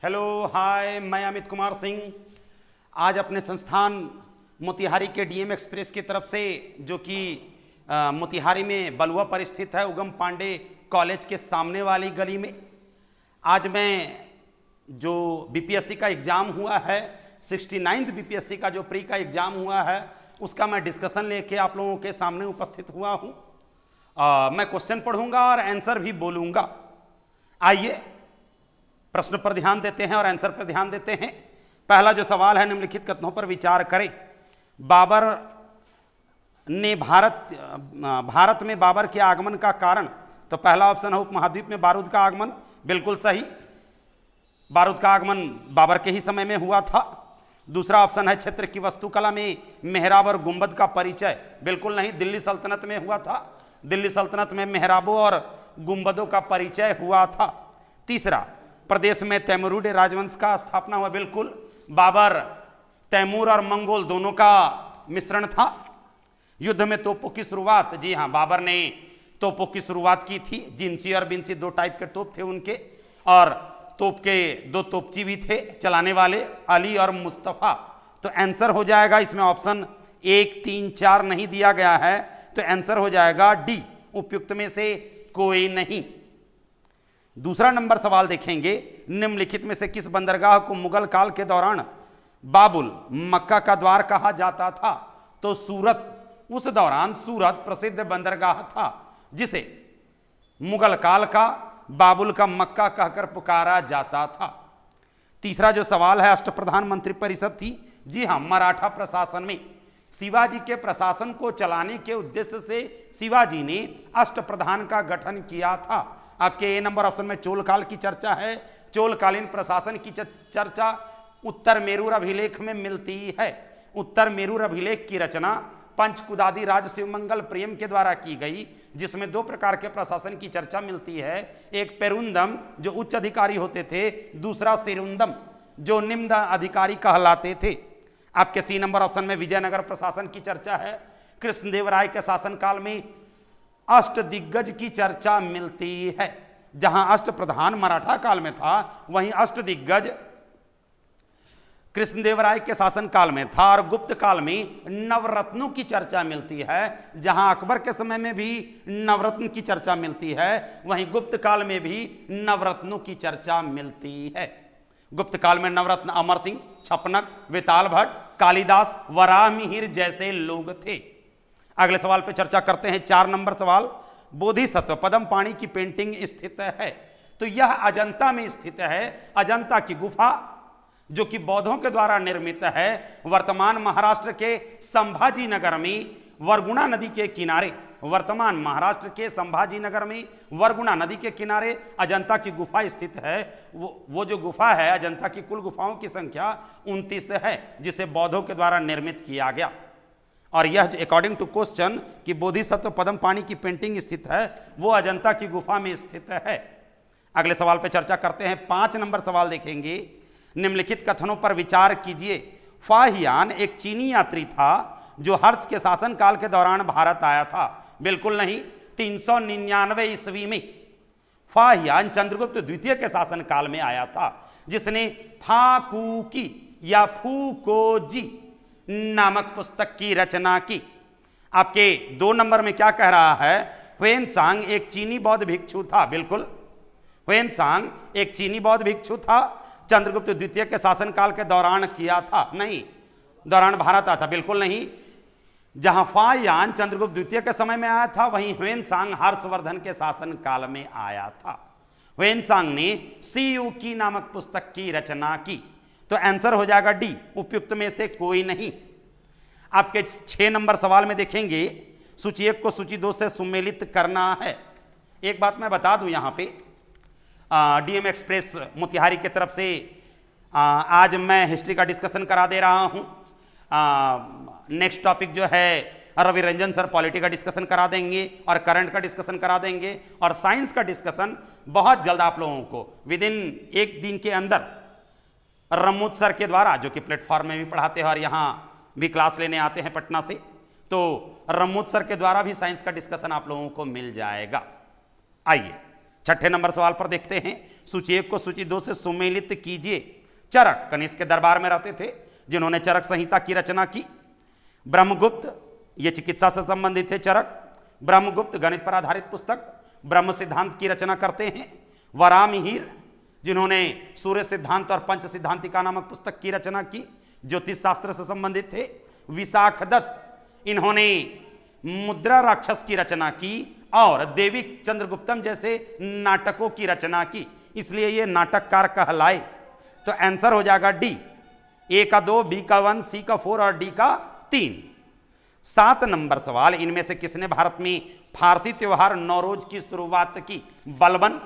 Hello hi, मैं अमित कुमार सिंह आज अपने संस्थान मोतिहारी के डीएम एक्सप्रेस की तरफ से, जो कि मोतिहारी में बलुआ पर स्थित है, उगम पांडे कॉलेज के सामने वाली गली में, आज मैं जो बीपीएससी का एग्ज़ाम हुआ है, 69th बीपीएससी का जो प्री का एग्ज़ाम हुआ है, उसका मैं डिस्कशन लेके आप लोगों के सामने उपस्थित हुआ हूँ। मैं क्वेश्चन पढ़ूंगा और आंसर भी बोलूँगा। आइए प्रश्न पर ध्यान देते हैं और आंसर पर ध्यान देते हैं। पहला जो सवाल है, निम्नलिखित कथनों पर विचार करें। बाबर ने भारत में बाबर के आगमन का कारण, तो पहला ऑप्शन है उपमहाद्वीप में बारूद का आगमन, बिल्कुल सही। बारूद का आगमन बाबर के ही समय में हुआ था। दूसरा ऑप्शन है क्षेत्र की वास्तुकला में मेहराब और गुंबद का परिचय, बिल्कुल नहीं, दिल्ली सल्तनत में हुआ था। दिल्ली सल्तनत में मेहराबों और गुंबदों का परिचय हुआ था। तीसरा, प्रदेश में तैमूरिड राजवंश का स्थापना हुआ, बिल्कुल। बाबर तैमूर और मंगोल दोनों का मिश्रण था। युद्ध में तोपों की शुरुआत, जी हाँ, बाबर ने तोपों की शुरुआत की थी। जिनसी और बिनसी दो टाइप के तोप थे उनके, और तोप के दो तोपची भी थे चलाने वाले, अली और मुस्तफ़ा। तो आंसर हो जाएगा इसमें ऑप्शन 1, 3, 4 नहीं दिया गया है, तो आंसर हो जाएगा डी, उपयुक्त में से कोई नहीं। दूसरा नंबर सवाल देखेंगे, निम्नलिखित में से किस बंदरगाह को मुगल काल के दौरान बाबुल मक्का का द्वार कहा जाता था? तो सूरत, उस दौरान सूरत प्रसिद्ध बंदरगाह था, जिसे मुगल काल का बाबुल का मक्का कहकर पुकारा जाता था। तीसरा जो सवाल है, अष्टप्रधान मंत्रिपरिषद थी, जी हां, मराठा प्रशासन में शिवाजी के प्रशासन को चलाने के उद्देश्य से शिवाजी ने अष्टप्रधान का गठन किया था। आपके ए नंबर ऑप्शन में चोलकाल की चर्चा है। चोलकालीन प्रशासन की चर्चा उत्तर मेरूर अभिलेख में मिलती है। उत्तर मेरूर अभिलेख की रचना पंचकुदादी राज शिवमंगल प्रेम के द्वारा की गई, जिसमें दो प्रकार के प्रशासन की चर्चा मिलती है। एक पेरुंदम जो उच्च अधिकारी होते थे, दूसरा सिरुंदम जो निम्न अधिकारी कहलाते थे। आपके सी नंबर ऑप्शन में विजयनगर प्रशासन की चर्चा है। कृष्णदेवराय के शासनकाल में अष्टदिग्गज की चर्चा मिलती है। जहां अष्टप्रधान मराठा काल में था, वहीं अष्टदिग्गज कृष्णदेवराय के शासनकाल में था। और गुप्त काल में नवरत्नों की चर्चा मिलती है। जहां अकबर के समय में भी नवरत्न की चर्चा मिलती है, वहीं गुप्त काल में भी नवरत्नों की चर्चा मिलती है। गुप्त काल में नवरत्न अमर सिंह, छपनक, वेताल भट्ट, कालिदास, वराहमिहिर जैसे लोग थे। अगले सवाल पे चर्चा करते हैं। 4 नंबर सवाल, बोधिसत्व पद्म पाणी की पेंटिंग स्थित है, तो यह अजंता में स्थित है। अजंता की गुफा जो कि बौद्धों के द्वारा निर्मित है, वर्तमान महाराष्ट्र के संभाजी नगर में वरगुणा नदी के किनारे, वर्तमान महाराष्ट्र के संभाजी नगर में वरगुणा नदी के किनारे अजंता की गुफा स्थित है। वो जो गुफा है, अजंता की कुल गुफाओं की संख्या 29 है, जिसे बौद्धों के द्वारा निर्मित किया गया। और यह अकॉर्डिंग टू क्वेश्चन कि बोधिसत्व पद्म पाणी की पेंटिंग स्थित है, वो अजंता की गुफा में स्थित है। अगले सवाल पर चर्चा करते हैं। 5 नंबर सवाल देखेंगे, निम्नलिखित कथनों पर विचार कीजिए। फाहियान एक चीनी यात्री था जो हर्ष के शासनकाल के दौरान भारत आया था, बिल्कुल नहीं, 399 ईस्वी में। फाहियान चंद्रगुप्त द्वितीय के शासनकाल में आया था, जिसने फाकूकी या फूकोजी नामक पुस्तक की रचना की। आपके 2 नंबर में क्या कह रहा है? ह्वेनसांग एक चीनी बौद्ध भिक्षु था, बिल्कुल, ह्वेनसांग एक चीनी बौद्ध भिक्षु था, चंद्रगुप्त द्वितीय के शासनकाल के दौरान किया था, नहीं, दौरान भारत आया था, बिल्कुल नहीं। जहां फाहियान चंद्रगुप्त द्वितीय के समय में आया था, वहीं ह्वेनसांग हर्षवर्धन के शासनकाल में आया था। ह्वेनसांग ने सीयूकी नामक पुस्तक की रचना की। तो आंसर हो जाएगा डी, उपयुक्त में से कोई नहीं। आपके 6 नंबर सवाल में देखेंगे, सूची 1 को सूची 2 से सुमेलित करना है। एक बात मैं बता दूं, यहां पे डीएम एक्सप्रेस मोतिहारी की तरफ से आज मैं हिस्ट्री का डिस्कशन करा दे रहा हूं। नेक्स्ट टॉपिक जो है, रवि रंजन सर पॉलिटी का डिस्कशन करा देंगे और करंट का डिस्कशन करा देंगे, और साइंस का डिस्कशन बहुत जल्द आप लोगों को विद इन 1 दिन के अंदर रमूत सर के द्वारा, जो कि प्लेटफॉर्म में भी पढ़ाते हैं और यहाँ भी क्लास लेने आते हैं पटना से, तो रमूत सर के द्वारा भी साइंस का डिस्कशन आप लोगों को मिल जाएगा। आइए छठे नंबर सवाल पर देखते हैं, सूची 1 को सूची 2 से सुमेलित कीजिए। चरक कनिष्क के दरबार में रहते थे, जिन्होंने चरक संहिता की रचना की। ब्रह्मगुप्त, ये चिकित्सा से संबंधित थे। चरक ब्रह्मगुप्त गणित पर आधारित पुस्तक ब्रह्म सिद्धांत की रचना करते हैं। वरामिहिर, जिन्होंने सूर्य सिद्धांत और पंच सिद्धांतिका नामक पुस्तक की रचना की, ज्योतिष शास्त्र से संबंधित थे। विशाखदत्त, इन्होंने मुद्रा राक्षस की रचना की और देवी चंद्रगुप्तम जैसे नाटकों की रचना की, इसलिए ये नाटककार कहलाए। तो आंसर हो जाएगा डी, ए का 2, बी का 1, सी का 4 और डी का 3। 7 नंबर सवाल, इनमें से किसने भारत में फारसी त्योहार नौरोज की शुरुआत की? बलबन,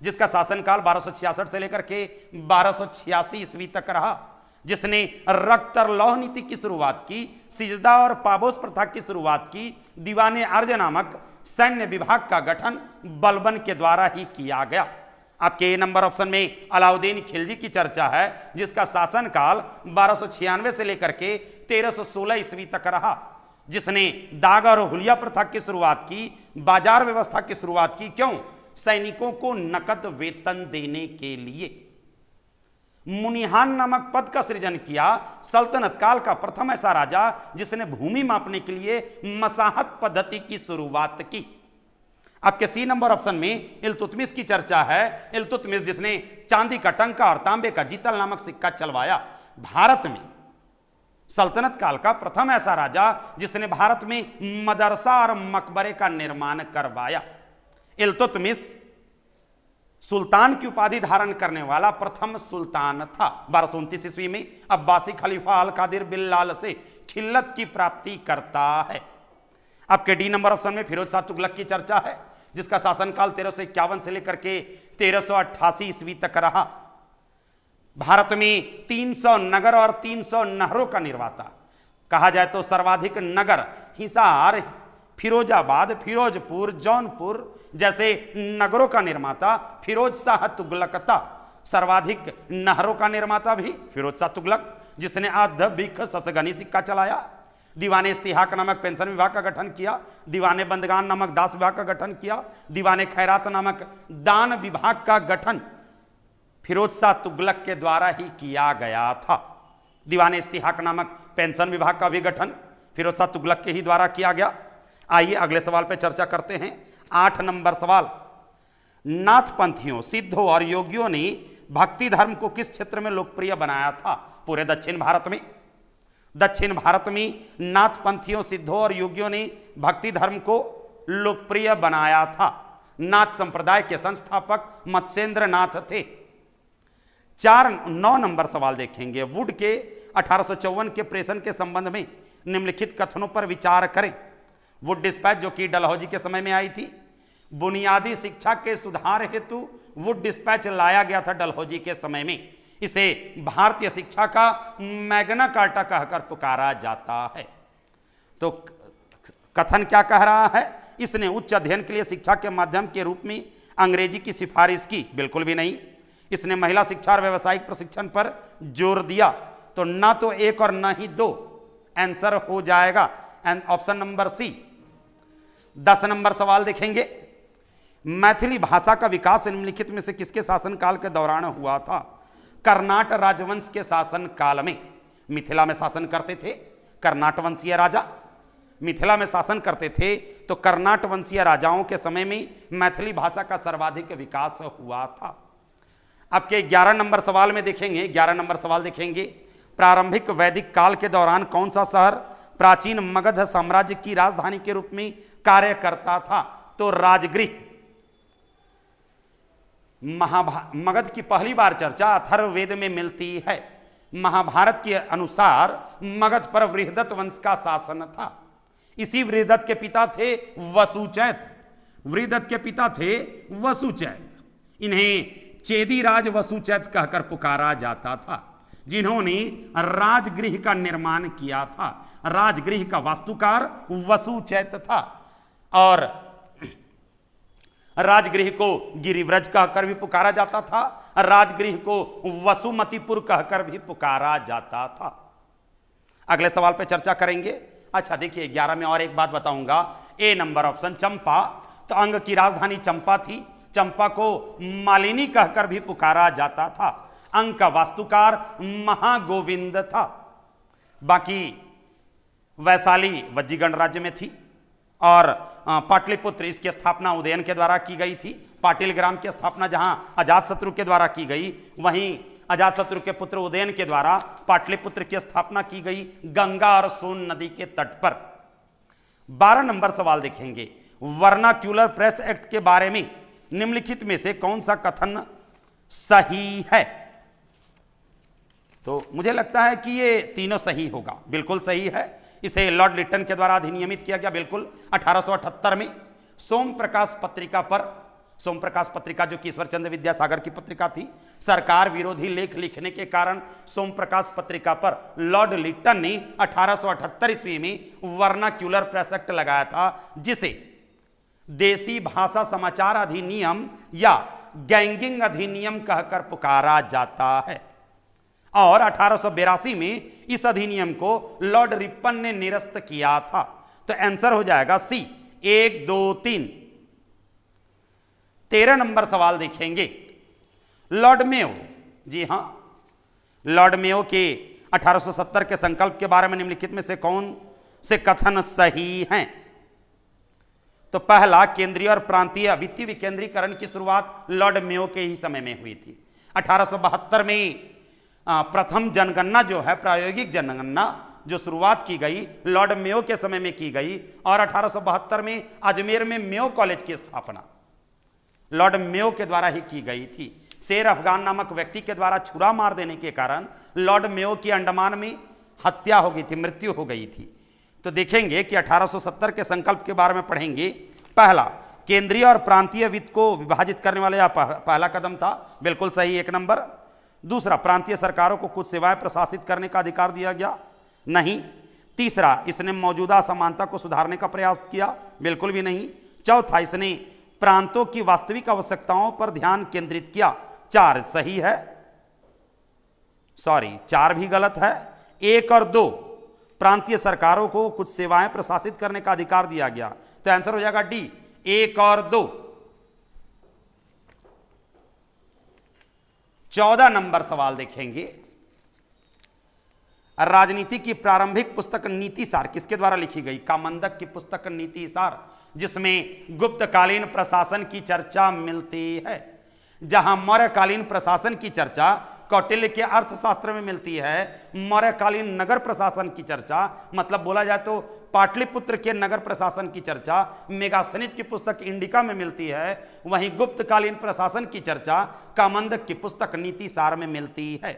जिसका शासनकाल 1266 से लेकर के 1286 ईस्वी तक रहा, जिसने रक्त और लौह नीति की शुरुआत की, सिजदा और पाबोस प्रथा की शुरुआत की। दीवाने अर्ज नामक सैन्य विभाग का गठन बलबन के द्वारा ही किया गया। आपके ए नंबर ऑप्शन में अलाउद्दीन खिलजी की चर्चा है, जिसका शासनकाल 1296 से लेकर के 1316 ईस्वी तक रहा, जिसने दाग और हुलिया प्रथा की शुरुआत की, बाजार व्यवस्था की शुरुआत की। क्यों? सैनिकों को नकद वेतन देने के लिए। मुनिहान नामक पद का सृजन किया। सल्तनत काल का प्रथम ऐसा राजा जिसने भूमि मापने के लिए मसाहत पद्धति की शुरुआत की। आपके सी नंबर ऑप्शन में इल्तुतमिश की चर्चा है। इल्तुतमिश, जिसने चांदी का टंका और तांबे का जीतल नामक सिक्का चलवाया। भारत में सल्तनत काल का प्रथम ऐसा राजा जिसने भारत में मदरसा और मकबरे का निर्माण करवाया। इल्तुतमिश सुल्तान की उपाधि धारण करने वाला प्रथम सुल्तान था। 1229 ईस्वी में अब्बासी खलीफा अल कादिर बिल्लाल से खिल्लत की प्राप्ति करता है। आपके डी नंबर ऑप्शन में फिरोज शाह तुगलक की चर्चा है, जिसका शासनकाल 1351 से लेकर के 1388 ईस्वी तक रहा। भारत में 300 नगर और 300 नहरों का निर्माता। कहा जाए तो सर्वाधिक नगर हिसार, फिरोजाबाद, फिरोजपुर, जौनपुर जैसे नगरों का निर्माता फिरोज शाह तुगलक था। सर्वाधिक नहरों का निर्माता भी फिरोज शाह तुगलक, जिसने आध बिख ससगनी सिक्का चलाया। दीवाने इस्तिहाक नामक पेंशन विभाग का गठन किया। दीवाने बंदगान नामक दास विभाग का गठन किया। दीवाने खैरात नामक दान विभाग का गठन फिरोज शाह तुगलक के द्वारा ही किया गया था। दीवाने इस्तिहाक नामक पेंशन विभाग का भी गठन फिरोज शाह तुगलक के ही द्वारा किया गया। आइए अगले सवाल पर चर्चा करते हैं। 8 नंबर सवाल, नाथपंथियों, सिद्धों और योगियों ने भक्ति धर्म को किस क्षेत्र में लोकप्रिय बनाया था? पूरे दक्षिण भारत में। दक्षिण भारत में नाथपंथियों, सिद्धों और योगियों ने भक्ति धर्म को लोकप्रिय बनाया था। नाथ संप्रदाय के संस्थापक मत्स्येंद्र नाथ थे। 9 नंबर सवाल देखेंगे। वुड के 1854 के प्रेषण के संबंध में निम्नलिखित कथनों पर विचार करें। वुड डिस्पैच, जो कि डलहौजी के समय में आई थी, बुनियादी शिक्षा के सुधार हेतु वुड डिस्पैच लाया गया था डलहौजी के समय में। इसे भारतीय शिक्षा का मैग्ना कार्टा कहकर पुकारा जाता है। तो कथन क्या कह रहा है? इसने उच्च अध्ययन के लिए शिक्षा के माध्यम के रूप में अंग्रेजी की सिफारिश की? बिल्कुल भी नहीं। इसने महिला शिक्षा और व्यावसायिक प्रशिक्षण पर जोर दिया। तो ना तो 1 और ना ही 2, आंसर हो जाएगा ऑप्शन नंबर सी। 10 नंबर सवाल देखेंगे। मैथिली भाषा का विकास निम्नलिखित में से किसके शासनकाल के दौरान हुआ था? कर्नाट राजवंश के शासन काल में। मिथिला में शासन करते थे कर्नाट वंशीय राजा। मिथिला में शासन करते थे, तो कर्नाट वंशीय राजाओं के समय में मैथिली भाषा का सर्वाधिक विकास हुआ था। आपके 11 नंबर सवाल में देखेंगे। 11 नंबर सवाल देखेंगे। प्रारंभिक वैदिक काल के दौरान कौन सा शहर प्राचीन मगध साम्राज्य की राजधानी के रूप में कार्य करता था? तो राजगृह। मगध की पहली बार चर्चा अथर्ववेद में मिलती है। महाभारत के अनुसार मगध पर बृहदत्त वंश का शासन था। इसी बृहदत्त के पिता थे वसुचैत। बृहदत्त के पिता थे वसुचैत। इन्हें चेदीराज वसुचैत कहकर पुकारा जाता था, जिन्होंने राजगृह का निर्माण किया था। राजगृह का वास्तुकार वसुचैत था और राजगृह को गिरिव्रज कहकर भी पुकारा जाता था। राजगृह को वसुमतीपुर कहकर भी पुकारा जाता था। अगले सवाल पे चर्चा करेंगे। अच्छा देखिए, 11 में और एक बात बताऊंगा। ए नंबर ऑप्शन, चंपा। तो अंग की राजधानी चंपा थी। चंपा को मालिनी कहकर भी पुकारा जाता था। अंक का वास्तुकार महागोविंद था। बाकी वैशाली वज्जी गणराज्य में थी और पाटलिपुत्र इसकी स्थापना उदयन के द्वारा की गई थी। पाटिल ग्राम की स्थापना जहां अजातशत्रु के द्वारा की गई, वहीं अजातशत्रु के पुत्र उदयन के द्वारा पाटलिपुत्र की स्थापना की गई गंगा और सोन नदी के तट पर। 12 नंबर सवाल देखेंगे, वर्नाक्यूलर प्रेस एक्ट के बारे में निम्नलिखित में से कौन सा कथन सही है? तो मुझे लगता है कि ये तीनों सही होगा। बिल्कुल सही है। इसे लॉर्ड लिटन के द्वारा अधिनियमित किया गया। बिल्कुल 1878 में सोम प्रकाश पत्रिका पर, सोम प्रकाश पत्रिका जो कि ईश्वरचंद्र विद्यासागर की पत्रिका थी, सरकार विरोधी लेख लिखने के कारण सोम प्रकाश पत्रिका पर लॉर्ड लिटन ने 1878 ईस्वी में वर्नाक्यूलर प्रेस एक्ट लगाया था, जिसे देसी भाषा समाचार अधिनियम या गैंगिंग अधिनियम कहकर पुकारा जाता है। और 1882 में इस अधिनियम को लॉर्ड रिपन ने निरस्त किया था। तो आंसर हो जाएगा सी, 1, 2, 3। 13 नंबर सवाल देखेंगे, लॉर्ड मेयो, जी हां, लॉर्ड मेयो के 1870 के संकल्प के बारे में निम्नलिखित में से कौन से कथन सही हैं? तो पहला, केंद्रीय और प्रांतीय वित्तीय विकेंद्रीकरण की शुरुआत लॉर्ड मेयो के ही समय में हुई थी। 1872 में प्रथम जनगणना जो है, प्रायोगिक जनगणना जो शुरुआत की गई लॉर्ड मेयो के समय में की गई, और 1872 में अजमेर में मेयो कॉलेज की स्थापना लॉर्ड मेयो के द्वारा ही की गई थी। शेर अफगान नामक व्यक्ति के द्वारा छुरा मार देने के कारण लॉर्ड मेयो की अंडमान में हत्या हो गई थी, मृत्यु हो गई थी। तो देखेंगे कि 1870 के संकल्प के बारे में पढ़ेंगे। पहला, केंद्रीय और प्रांतीय वित्त को विभाजित करने वाला यह पहला कदम था। बिल्कुल सही, 1 नंबर। दूसरा, प्रांतीय सरकारों को कुछ सेवाएं प्रशासित करने का अधिकार दिया गया, नहीं। तीसरा, इसने मौजूदा असमानता को सुधारने का प्रयास किया, बिल्कुल भी नहीं। चौथा, इसने प्रांतों की वास्तविक आवश्यकताओं पर ध्यान केंद्रित किया। 4 सही है, सॉरी 4 भी गलत है। 1 और 2, प्रांतीय सरकारों को कुछ सेवाएं प्रशासित करने का अधिकार दिया गया। तो आंसर हो जाएगा डी, 1 और 2। 14 नंबर सवाल देखेंगे, राजनीति की प्रारंभिक पुस्तक नीति सार किसके द्वारा लिखी गई? कामंदक की पुस्तक नीति सार, जिसमें गुप्तकालीन प्रशासन की चर्चा मिलती है। जहां मौर्यकालीन प्रशासन की चर्चा कौटिल्य के अर्थशास्त्र में मिलती है, मौर्यकालीन नगर प्रशासन की चर्चा, मतलब बोला जाए तो पाटलिपुत्र के नगर प्रशासन की चर्चा मेगास्थनीज की पुस्तक इंडिका में मिलती है, वहीं गुप्तकालीन प्रशासन की चर्चा कामंदक की पुस्तक नीति सार में मिलती है।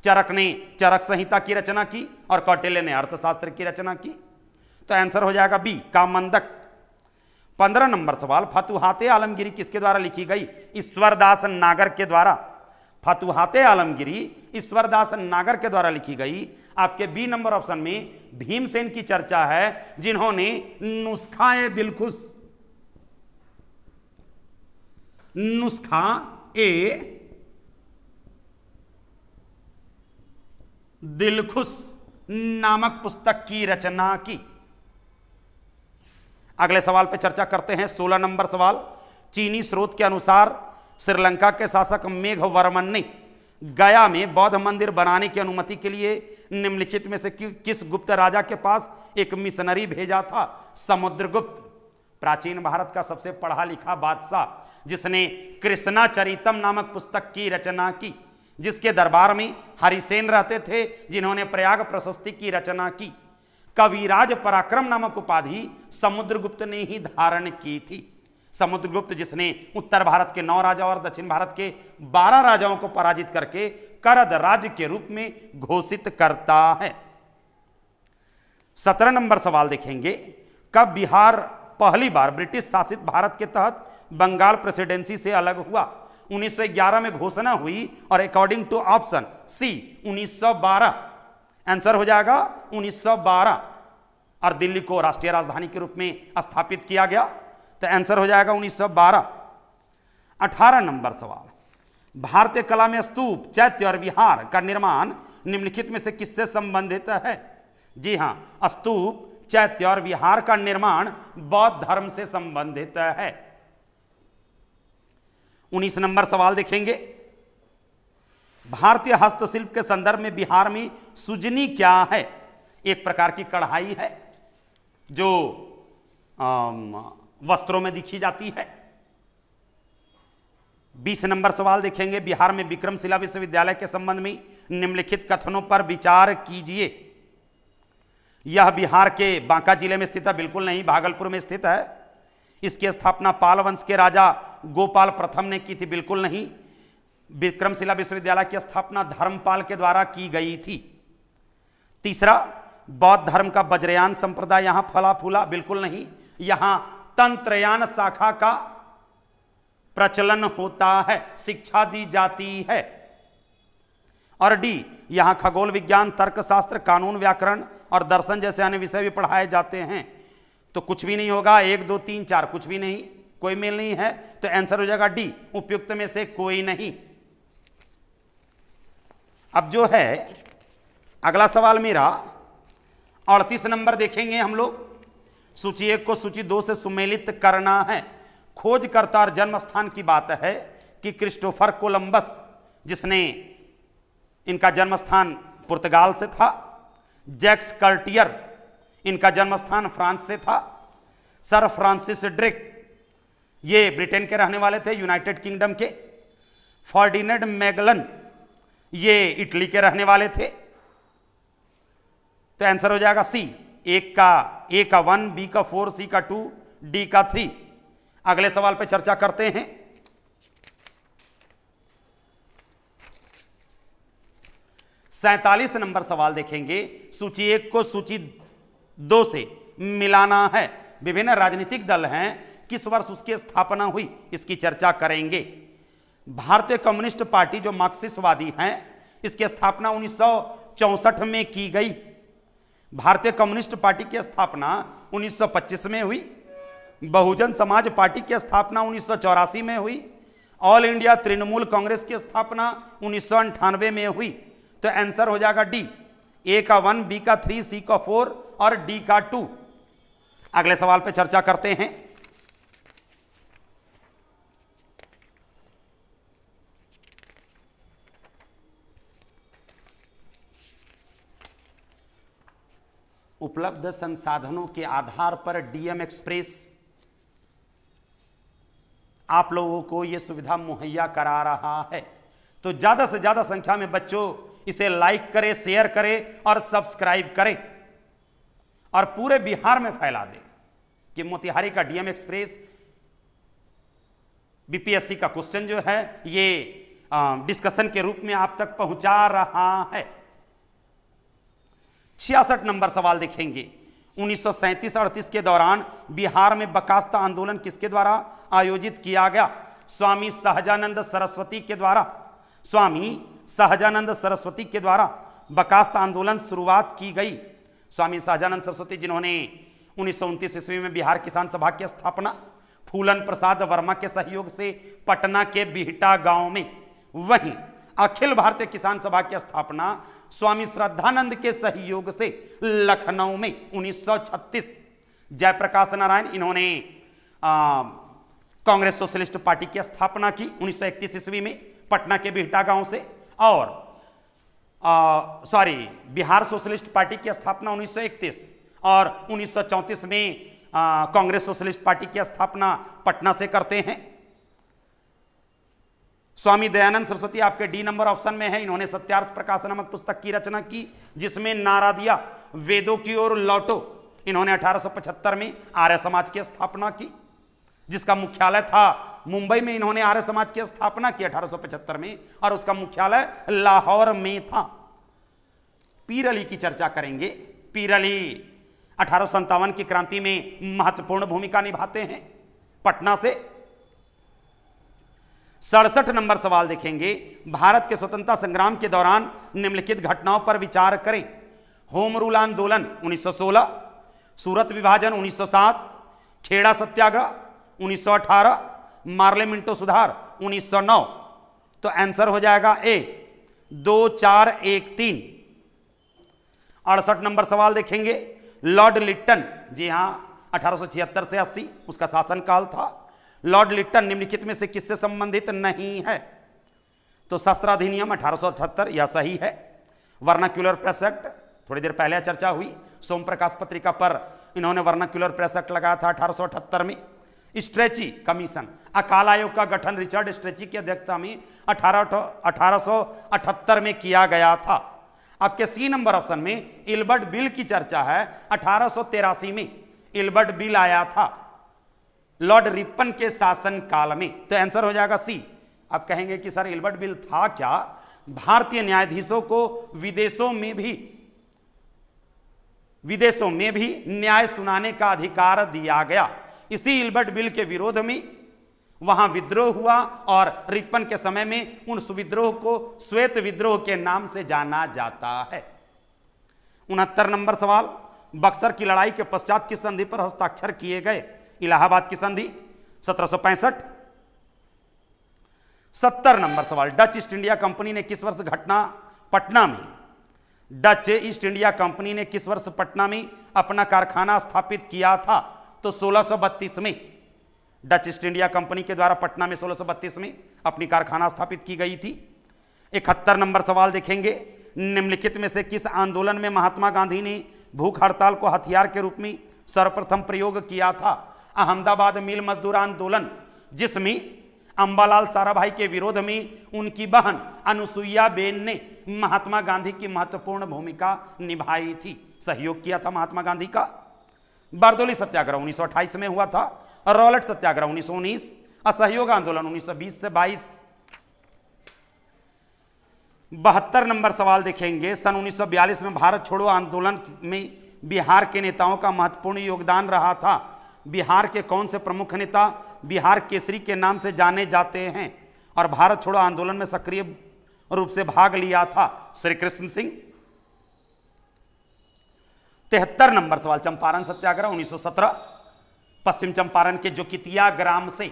चरक ने चरक संहिता की रचना की और कौटिल्य ने अर्थशास्त्र की रचना की। तो आंसर हो जाएगा बी, कामंदक। 15 नंबर सवाल, फतुहाते आलमगिरी किसके द्वारा लिखी गई? ईश्वरदास नागर के द्वारा। फतुहाते आलमगिरी ईश्वरदास नागर के द्वारा लिखी गई। आपके बी नंबर ऑप्शन में भीमसेन की चर्चा है, जिन्होंने नुस्खा-ए दिलखुश, नुस्खा-ए दिलखुश नामक पुस्तक की रचना की। अगले सवाल पे चर्चा करते हैं। 16 नंबर सवाल, चीनी स्रोत के अनुसार श्रीलंका के शासक मेघवर्मन ने गया में बौद्ध मंदिर बनाने की अनुमति के लिए निम्नलिखित में से किस गुप्त राजा के पास एक मिशनरी भेजा था? समुद्रगुप्त, प्राचीन भारत का सबसे पढ़ा लिखा बादशाह, जिसने कृष्णाचरितम नामक पुस्तक की रचना की, जिसके दरबार में हरिसेन रहते थे, जिन्होंने प्रयाग प्रशस्ति की रचना की। कविराज पराक्रम नामक उपाधि समुद्रगुप्त ने ही धारण की थी। समुद्रगुप्त, जिसने उत्तर भारत के 9 राजाओं और दक्षिण भारत के 12 राजाओं को पराजित करके करद राज्य के रूप में घोषित करता है। 17 नंबर सवाल देखेंगे, कब बिहार पहली बार ब्रिटिश शासित भारत के तहत बंगाल प्रेसिडेंसी से अलग हुआ? 1911 में घोषणा हुई और according to option C 1912। Answer हो जाएगा 1912, और दिल्ली को राष्ट्रीय राजधानी के रूप में स्थापित किया गया। तो आंसर हो जाएगा 1912। 18 नंबर सवाल, भारतीय कला में स्तूप, चैत्य और विहार का निर्माण निम्नलिखित में से किससे संबंधित है? जी हां, स्तूप, चैत्य और विहार का निर्माण बौद्ध धर्म से संबंधित है। 19 नंबर सवाल देखेंगे, भारतीय हस्तशिल्प के संदर्भ में बिहार में सुजनी क्या है? एक प्रकार की कढ़ाई है जो वस्त्रों में दिखी जाती है। 20 नंबर सवाल देखेंगे, बिहार में विक्रमशिला विश्वविद्यालय के संबंध में निम्नलिखित कथनों पर विचार कीजिए। यह बिहार के बांका जिले में स्थित है, बिल्कुल नहीं, भागलपुर में स्थित है। इसकी स्थापना पाल वंश के राजा गोपाल प्रथम ने की थी, बिल्कुल नहीं। विक्रमशिला विश्वविद्यालय की स्थापना धर्मपाल के द्वारा की गई थी। तीसरा, बौद्ध धर्म का वज्रयान संप्रदाय यहां फला फूला, बिल्कुल नहीं, यहां तंत्रयान शाखा का प्रचलन होता है, शिक्षा दी जाती है। और डी, यहां खगोल विज्ञान, तर्कशास्त्र, कानून, व्याकरण और दर्शन जैसे अन्य विषय भी पढ़ाए जाते हैं। तो कुछ भी नहीं होगा, 1 2 3 4 कुछ भी नहीं, कोई मेल नहीं है, तो आंसर हो जाएगा डी, उपयुक्त में से कोई नहीं। अब जो है अगला सवाल मेरा 38 नंबर देखेंगे हम लोग। सूची 1 को सूची 2 से सुमेलित करना है। खोजकर्ता और जन्म स्थान की बात है कि क्रिस्टोफर कोलंबस, जिसने इनका जन्म स्थान पुर्तगाल से था। जैक्स कर्टियर, इनका जन्म स्थान फ्रांस से था। सर फ्रांसिस ड्रेक, ये ब्रिटेन के रहने वाले थे, यूनाइटेड किंगडम के। फर्डिनेंड मैगलन, ये इटली के रहने वाले थे। तो आंसर हो जाएगा सी, ए का 1, बी का 4, सी का 2, डी का 3। अगले सवाल पे चर्चा करते हैं। सैंतालीस नंबर सवाल देखेंगे। सूची 1 को सूची 2 से मिलाना है। विभिन्न राजनीतिक दल हैं, किस वर्ष उसकी स्थापना हुई, इसकी चर्चा करेंगे। भारतीय कम्युनिस्ट पार्टी जो मार्क्सिस्टवादी हैं, इसकी स्थापना 1964 में की गई। भारतीय कम्युनिस्ट पार्टी की स्थापना 1925 में हुई। बहुजन समाज पार्टी की स्थापना 1984 में हुई। ऑल इंडिया तृणमूल कांग्रेस की स्थापना 1998 में हुई। तो आंसर हो जाएगा डी, ए का 1, बी का 3, सी का 4 और डी का 2। अगले सवाल पे चर्चा करते हैं। उपलब्ध संसाधनों के आधार पर डीएम एक्सप्रेस आप लोगों को यह सुविधा मुहैया करा रहा है। तो ज्यादा से ज्यादा संख्या में बच्चों इसे लाइक करें, शेयर करें और सब्सक्राइब करें और पूरे बिहार में फैला दें कि मोतिहारी का डीएम एक्सप्रेस बीपीएससी का क्वेश्चन जो है ये डिस्कशन के रूप में आप तक पहुंचा रहा है। 66 नंबर सवाल देखेंगे। 1937-38 के दौरान बिहार में बकास्ता आंदोलन किसके द्वारा आयोजित किया गया? स्वामी सहजानंद सरस्वती के द्वारा। स्वामी सहजानंद सरस्वती के द्वारा बकास्ता आंदोलन शुरुआत की गई। स्वामी सहजानंद सरस्वती जिन्होंने 1929 ईस्वी में बिहार किसान सभा की स्थापना फूलन प्रसाद वर्मा के सहयोग से पटना के बिहटा गांव में, वहीं अखिल भारतीय किसान सभा की स्थापना स्वामी श्रद्धानंद के सहयोग से लखनऊ में 1936। जयप्रकाश नारायण, इन्होंने कांग्रेस सोशलिस्ट पार्टी की स्थापना की 1931 ईस्वी में पटना के बिहटा गांव से। और बिहार सोशलिस्ट पार्टी की स्थापना 1931 और 1934 में कांग्रेस सोशलिस्ट पार्टी की स्थापना पटना से करते हैं। स्वामी दयानंद सरस्वती आपके डी नंबर ऑप्शन में है। इन्होंने सत्यार्थ प्रकाश नामक पुस्तक की रचना की जिसमें नारा दिया वेदों की ओर लौटो। इन्होंने 1875 में आर्य समाज की स्थापना की जिसका मुख्यालय था मुंबई में। इन्होंने आर्य समाज की स्थापना की 1875 में और उसका मुख्यालय लाहौर में था। पीर अली की चर्चा करेंगे। पीर अली 1857 की क्रांति में महत्वपूर्ण भूमिका निभाते हैं पटना से। 67 नंबर सवाल देखेंगे। भारत के स्वतंत्रता संग्राम के दौरान निम्नलिखित घटनाओं पर विचार करें। होम रूल आंदोलन 1916, सूरत विभाजन 1907, खेड़ा सत्याग्रह 1918, मार्ले मिंटो सुधार 1909। तो आंसर हो जाएगा ए 2 4 1 3। 68 नंबर सवाल देखेंगे। लॉर्ड लिट्टन, जी हां, 1876 से 80 उसका शासनकाल था। लॉर्ड लिट्टन निम्नलिखित में से किससे संबंधित नहीं है? तो शस्त्र अधिनियम 1878 यह सही है। वर्नाक्यूलर प्रेस एक्ट थोड़ी देर पहले चर्चा हुई, सोम प्रकाश पत्रिका पर इन्होंने वर्नाक्यूलर प्रेस एक्ट लगाया था 1878 में। स्ट्रेची कमीशन, अकाल आयोग का गठन रिचर्ड स्ट्रेची की अध्यक्षता में 1878 में किया गया था। आपके सी नंबर ऑप्शन में इल्बर्ट बिल की चर्चा है। 1883 में इल्बर्ट बिल आया था लॉर्ड रिपन के शासन काल में, तो आंसर हो जाएगा सी। आप कहेंगे कि सर इल्बर्ट बिल था क्या? भारतीय न्यायाधीशों को विदेशों में भी न्याय सुनाने का अधिकार दिया गया। इसी इल्बर्ट बिल के विरोध में वहां विद्रोह हुआ और रिपन के समय में उन विद्रोह को श्वेत विद्रोह के नाम से जाना जाता है। 69 नंबर सवाल, बक्सर की लड़ाई के पश्चात किस संधि पर हस्ताक्षर किए गए? इलाहाबाद की संधि 1765। 70 नंबर सवाल, डच ईस्ट इंडिया कंपनी ने किस वर्ष डच ईस्ट इंडिया कंपनी ने किस वर्ष पटना में अपना कारखाना स्थापित किया था? तो 1632 में डच ईस्ट इंडिया कंपनी के द्वारा पटना में 1632 में अपनी कारखाना स्थापित की गई थी। 71 नंबर सवाल देखेंगे, निम्नलिखित में से किस आंदोलन में महात्मा गांधी ने भूख हड़ताल को हथियार के रूप में सर्वप्रथम प्रयोग किया था? अहमदाबाद मिल मजदूर आंदोलन, जिसमें अंबालाल साराभाई के विरोध में उनकी बहन अनुसुईया बेन ने महात्मा गांधी की महत्वपूर्ण भूमिका निभाई थी, सहयोग किया था महात्मा गांधी का। बारदोली सत्याग्रह 1928 में हुआ था, रॉलेट सत्याग्रह 1919, असहयोग आंदोलन 1920 से 22। 72 नंबर सवाल देखेंगे, सन 1942 में भारत छोड़ो आंदोलन में बिहार के नेताओं का महत्वपूर्ण योगदान रहा था। बिहार के कौन से प्रमुख नेता बिहार केसरी के नाम से जाने जाते हैं और भारत छोड़ो आंदोलन में सक्रिय रूप से भाग लिया था? श्री कृष्ण सिंह। 73 नंबर सवाल, चंपारण सत्याग्रह 1917, पश्चिम चंपारण के जोकितिया ग्राम से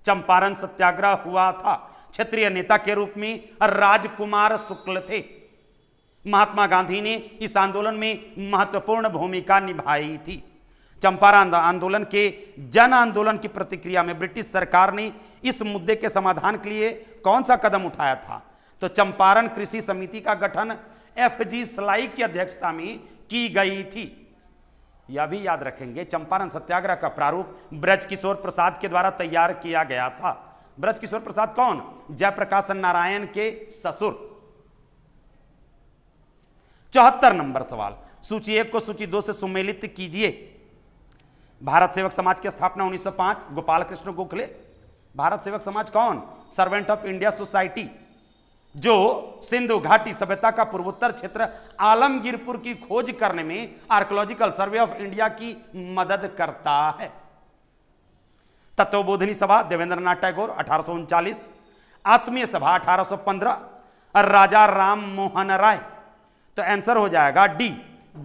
चंपारण सत्याग्रह हुआ था। क्षेत्रीय नेता के रूप में राजकुमार शुक्ल थे। महात्मा गांधी ने इस आंदोलन में महत्वपूर्ण भूमिका निभाई थी। चंपारण आंदोलन के जन आंदोलन की प्रतिक्रिया में ब्रिटिश सरकार ने इस मुद्दे के समाधान के लिए कौन सा कदम उठाया था? तो चंपारण कृषि समिति का गठन FG स्लाई की अध्यक्षता में की गई थी। यह भी याद रखेंगे, चंपारण सत्याग्रह का प्रारूप ब्रजकिशोर प्रसाद के द्वारा तैयार किया गया था। ब्रजकिशोर प्रसाद कौन? जयप्रकाश नारायण के ससुर। 74 नंबर सवाल, सूची 1 को सूची 2 से सुमेलित कीजिए। भारत सेवक समाज की स्थापना 1905, गोपाल कृष्ण गोखले। भारत सेवक समाज कौन? सर्वेंट ऑफ इंडिया सोसाइटी, जो सिंधु घाटी सभ्यता का पूर्वोत्तर क्षेत्र आलमगीरपुर की खोज करने में आर्कियोलॉजिकल सर्वे ऑफ इंडिया की मदद करता है। तत्वबोधिनी सभा देवेंद्रनाथ टैगोर 1839, आत्मीय सभा 1815, राजा राम मोहन राय। तो आंसर हो जाएगा डी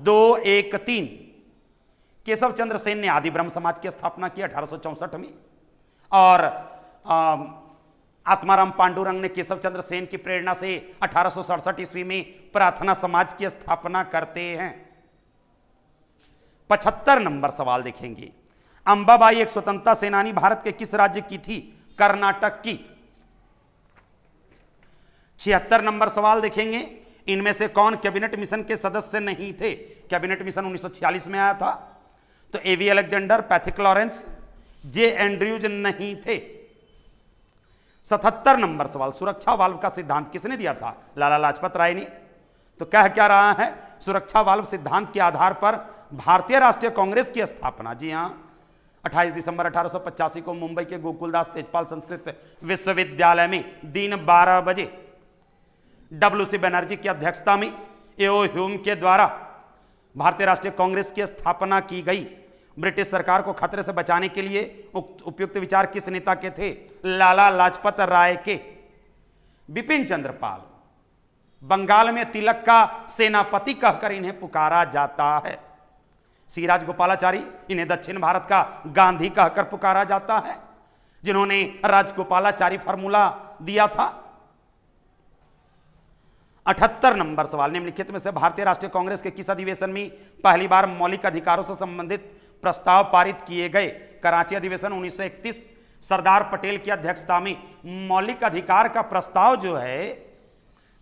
213। केशव चंद्र सेन ने आदि ब्रह्म समाज की स्थापना की 1864 में, और आत्माराम पांडुरंग ने केशव चंद्र सेन की प्रेरणा से 1867 ईस्वी में प्रार्थना समाज की स्थापना करते हैं। 75 नंबर सवाल देखेंगे, अंबाबाई एक स्वतंत्रता सेनानी भारत के किस राज्य की थी? कर्नाटक की। 76 नंबर सवाल देखेंगे, इनमें से कौन कैबिनेट मिशन के सदस्य नहीं थे? कैबिनेट मिशन 1946 में आया था, तो एवी अलेक्जेंडर, पैथिक लॉरेंस, जे एंड्रयूज नहीं थे। 77 नंबर सवाल, सुरक्षा वाल्व का सिद्धांत किसने दिया था? लाला लाजपत राय ने। तो कह क्या रहा है? सुरक्षा वाल्व सिद्धांत के आधार पर भारतीय राष्ट्रीय कांग्रेस की स्थापना, जी हां, 28 दिसंबर 1885 को मुंबई के गोकुलदास तेजपाल संस्कृत विश्वविद्यालय में दिन 12 बजे WC बनर्जी की अध्यक्षता में एओ ह्यूम के द्वारा भारतीय राष्ट्रीय कांग्रेस की स्थापना की गई। ब्रिटिश सरकार को खतरे से बचाने के लिए उपयुक्त विचार किस नेता के थे? लाला लाजपत राय के। बिपिन चंद्र पाल, बंगाल में तिलक का सेनापति कहकर इन्हें पुकारा जाता है। सी राजगोपालाचारी, इन्हें दक्षिण भारत का गांधी कहकर पुकारा जाता है, जिन्होंने राजगोपालाचारी फॉर्मूला दिया था। 78 नंबर सवाल, निम्नलिखित में से भारतीय राष्ट्रीय कांग्रेस के किस अधिवेशन में पहली बार मौलिक अधिकारों से संबंधित प्रस्ताव पारित किए गए। कराची अधिवेशन 1931 सरदार पटेल की अध्यक्षता में मौलिक अधिकार का प्रस्ताव जो है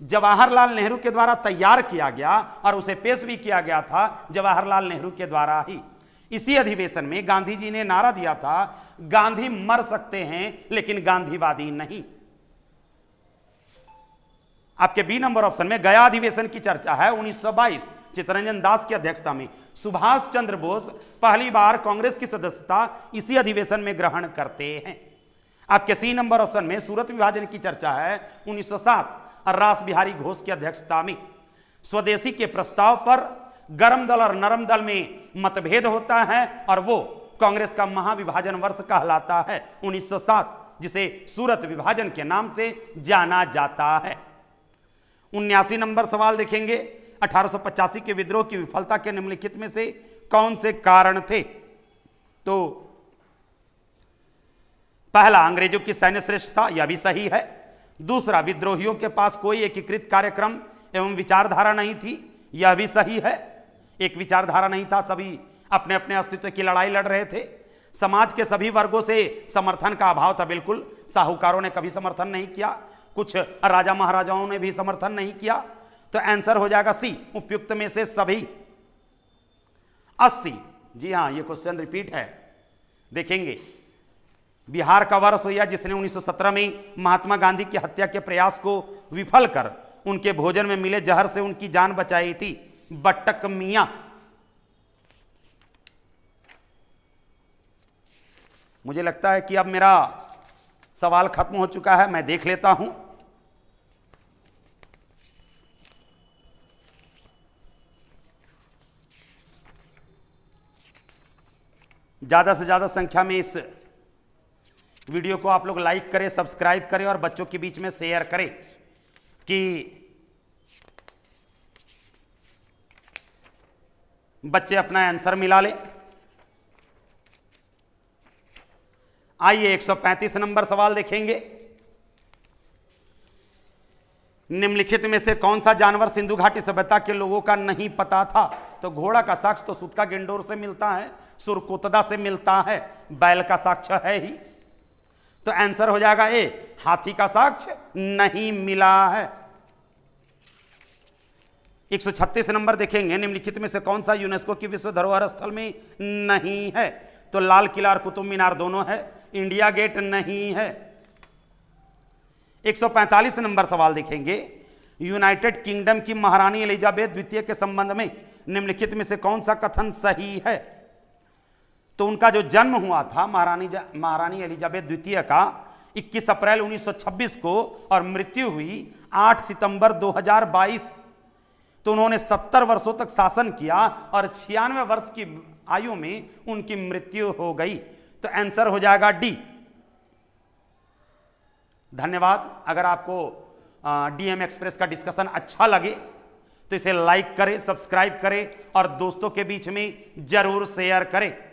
जवाहरलाल नेहरू के द्वारा तैयार किया गया और उसे पेश भी किया गया था जवाहरलाल नेहरू के द्वारा ही। इसी अधिवेशन में गांधी जी ने नारा दिया था, गांधी मर सकते हैं लेकिन गांधीवादी नहीं। आपके बी नंबर ऑप्शन में गया अधिवेशन की चर्चा है 1922 चित्तरंजन दास की अध्यक्षता में। सुभाष चंद्र बोस पहली बार कांग्रेस की सदस्यता इसी अधिवेशन में ग्रहण करते हैं। आपके सी नंबर ऑप्शन में सूरत विभाजन की चर्चा है 1907 और रास बिहारी घोष की अध्यक्षता में। स्वदेशी के प्रस्ताव पर गर्म दल और नरम दल में मतभेद होता है और वो कांग्रेस का महाविभाजन वर्ष कहलाता है 1907, जिसे सूरत विभाजन के नाम से जाना जाता है। 79 नंबर सवाल देखेंगे, 1885 के विद्रोह की विफलता के निम्नलिखित में से कौन से कारण थे? तो पहला, अंग्रेजों की सैन्य श्रेष्ठता, यह भी सही है। दूसरा, विद्रोहियों के पास कोई एकीकृत कार्यक्रम एवं विचारधारा नहीं थी, यह भी सही है। एक विचारधारा नहीं था, सभी अपने अपने अस्तित्व की लड़ाई लड़ रहे थे। समाज के सभी वर्गों से समर्थन का अभाव था, बिल्कुल। साहूकारों ने कभी समर्थन नहीं किया, कुछ राजा महाराजाओं ने भी समर्थन नहीं किया। तो आंसर हो जाएगा सी, उपयुक्त में से सभी। 80, जी हां, यह क्वेश्चन रिपीट है, देखेंगे। बिहार का वर्ष हुआ जिसने 1917 में महात्मा गांधी की हत्या के प्रयास को विफल कर उनके भोजन में मिले जहर से उनकी जान बचाई थी, बट्टक मियां। मुझे लगता है कि अब मेरा सवाल खत्म हो चुका है, मैं देख लेता हूं। ज्यादा से ज्यादा संख्या में इस वीडियो को आप लोग लाइक करें, सब्सक्राइब करें और बच्चों के बीच में शेयर करें कि बच्चे अपना आंसर मिला लें। आइए 135 नंबर सवाल देखेंगे। निम्नलिखित में से कौन सा जानवर सिंधु घाटी सभ्यता के लोगों का नहीं पता था? तो घोड़ा का साक्ष्य तो सुतका गेंडोर से मिलता है, सुरकोतदा से मिलता है, बैल का साक्ष्य है ही। तो आंसर हो जाएगा ए, हाथी का साक्ष्य नहीं मिला है। 136 नंबर देखेंगे, निम्नलिखित में से कौन सा यूनेस्को की विश्व धरोहर स्थल में नहीं है? तो लाल किला और कुतुब मीनार दोनों है, इंडिया गेट नहीं है। 145 नंबर सवाल देखेंगे, यूनाइटेड किंगडम की महारानी एलिजाबेथ द्वितीय के संबंध में निम्नलिखित में से कौन सा कथन सही है? तो उनका जो जन्म हुआ था महारानी एलिजाबेथ द्वितीय का 21 अप्रैल 1926 को और मृत्यु हुई 8 सितंबर 2022। तो उन्होंने 70 वर्षों तक शासन किया और 96 वर्ष की आयु में उनकी मृत्यु हो गई। तो आंसर हो जाएगा डी। धन्यवाद। अगर आपको डीएम एक्सप्रेस का डिस्कशन अच्छा लगे तो इसे लाइक करें, सब्सक्राइब करें और दोस्तों के बीच में जरूर शेयर करें।